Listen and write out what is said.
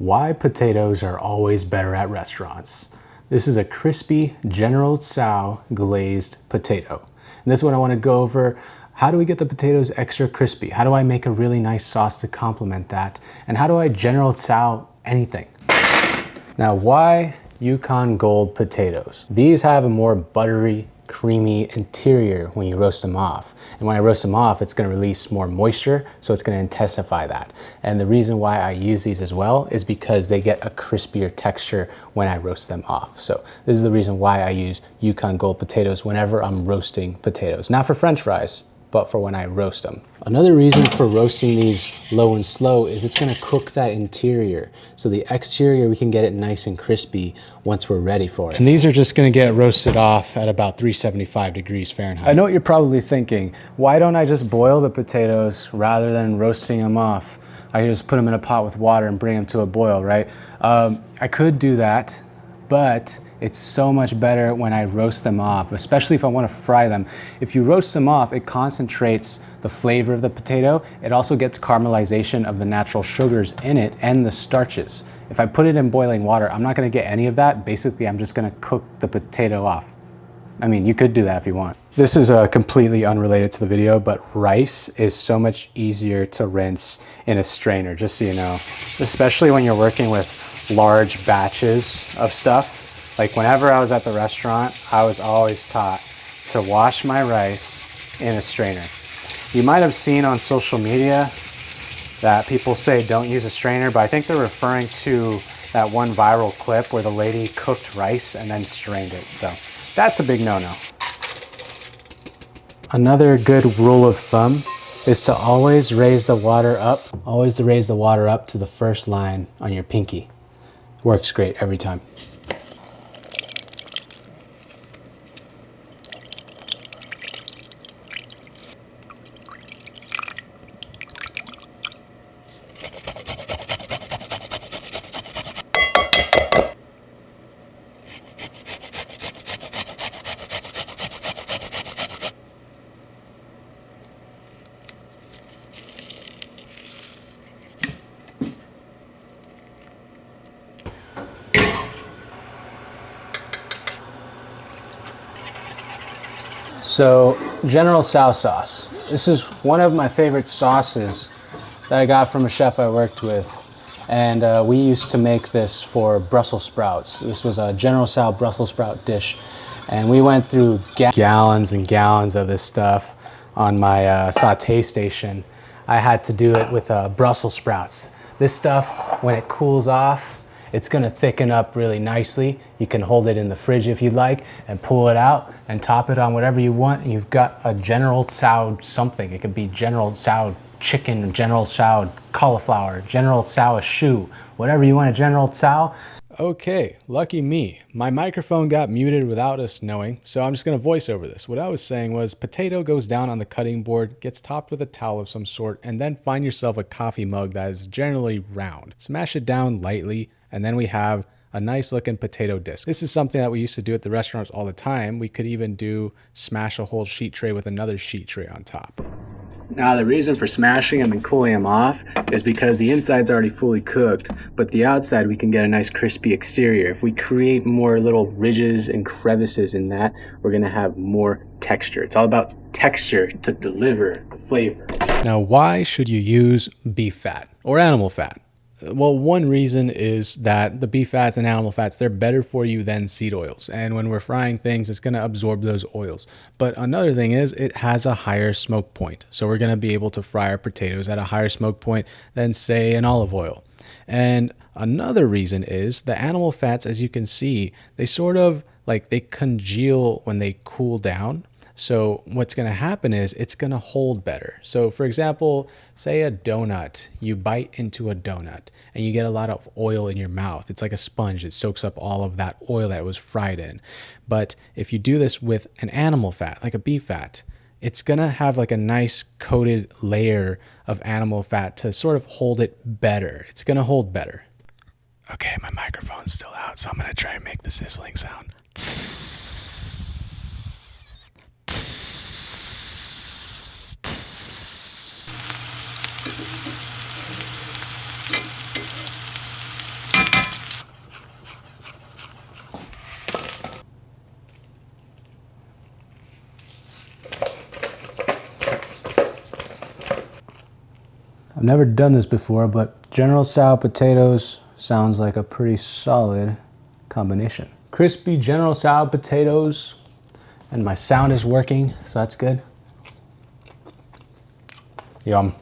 Why potatoes are always better at restaurants. This is a crispy General Tso glazed potato. And this is what I want to go over. How do we get the potatoes extra crispy? How do I make a really nice sauce to complement that? And how do I General Tso anything? Now, why Yukon Gold potatoes? These have a more buttery, creamy interior when you roast them off. And when I roast them off, it's gonna release more moisture, so it's gonna intensify that. And the reason why I use these as well is because they get a crispier texture when I roast them off. So this is the reason why I use Yukon Gold potatoes whenever I'm roasting potatoes. Not for French fries, but for when I roast them. Another reason for roasting these low and slow is it's gonna cook that interior. So the exterior, we can get it nice and crispy once we're ready for it. And these are just gonna get roasted off at about 375 degrees Fahrenheit. I know what you're probably thinking. Why don't I just boil the potatoes rather than roasting them off? I can just put them in a pot with water and bring them to a boil, right? I could do that, but it's so much better when I roast them off, especially if I want to fry them. If you roast them off, it concentrates the flavor of the potato. It also gets caramelization of the natural sugars in it and the starches. If I put it in boiling water, I'm not going to get any of that. Basically, I'm just going to cook the potato off. I mean, you could do that if you want. This is completely unrelated to the video, but rice is so much easier to rinse in a strainer, just so you know, especially when you're working with large batches of stuff. Like whenever I was at the restaurant, I was always taught to wash my rice in a strainer. You might have seen on social media that people say don't use a strainer, but I think they're referring to that one viral clip where the lady cooked rice and then strained it. So that's a big no-no. Another good rule of thumb is to always raise the water up. Always to raise the water up to the first line on your pinky. Works great every time. So, General Tso sauce. This is one of my favorite sauces that I got from a chef I worked with. And we used to make this for Brussels sprouts. This was a General Tso Brussels sprout dish. And we went through gallons and gallons of this stuff on my saute station. I had to do it with Brussels sprouts. This stuff, when it cools off, it's gonna thicken up really nicely. You can hold it in the fridge if you'd like and pull it out and top it on whatever you want. And you've got a General Tso something. It could be General Tso chicken, General Tso cauliflower, General Tso shoe, whatever you want a General Tso. Okay, lucky me. My microphone got muted without us knowing, so I'm just gonna voice over this. What I was saying was potato goes down on the cutting board, gets topped with a towel of some sort, and then find yourself a coffee mug that is generally round. Smash it down lightly, and then we have a nice looking potato disc. This is something that we used to do at the restaurants all the time. We could even smash a whole sheet tray with another sheet tray on top. Now the reason for smashing them and cooling them off is because the inside's already fully cooked, but the outside we can get a nice crispy exterior. If we create more little ridges and crevices in that, we're gonna have more texture. It's all about texture to deliver the flavor. Now, why should you use beef fat or animal fat? Well, one reason is that the beef fats and animal fats, they're better for you than seed oils. And when we're frying things, it's going to absorb those oils. But another thing is it has a higher smoke point. So we're going to be able to fry our potatoes at a higher smoke point than, say, an olive oil. And another reason is the animal fats, as you can see, they sort of they congeal when they cool down. So what's going to happen is it's going to hold better. So for example, say a donut, you bite into a donut and you get a lot of oil in your mouth. It's like a sponge. It soaks up all of that oil that it was fried in. But if you do this with an animal fat, like a beef fat, it's going to have like a nice coated layer of animal fat to sort of hold it better. It's going to hold better. Okay, my microphone's still out, so I'm going to try and make the sizzling sound. I've never done this before, but General Tso potatoes sounds like a pretty solid combination. Crispy General Tso potatoes, and my sound is working, so that's good. Yum.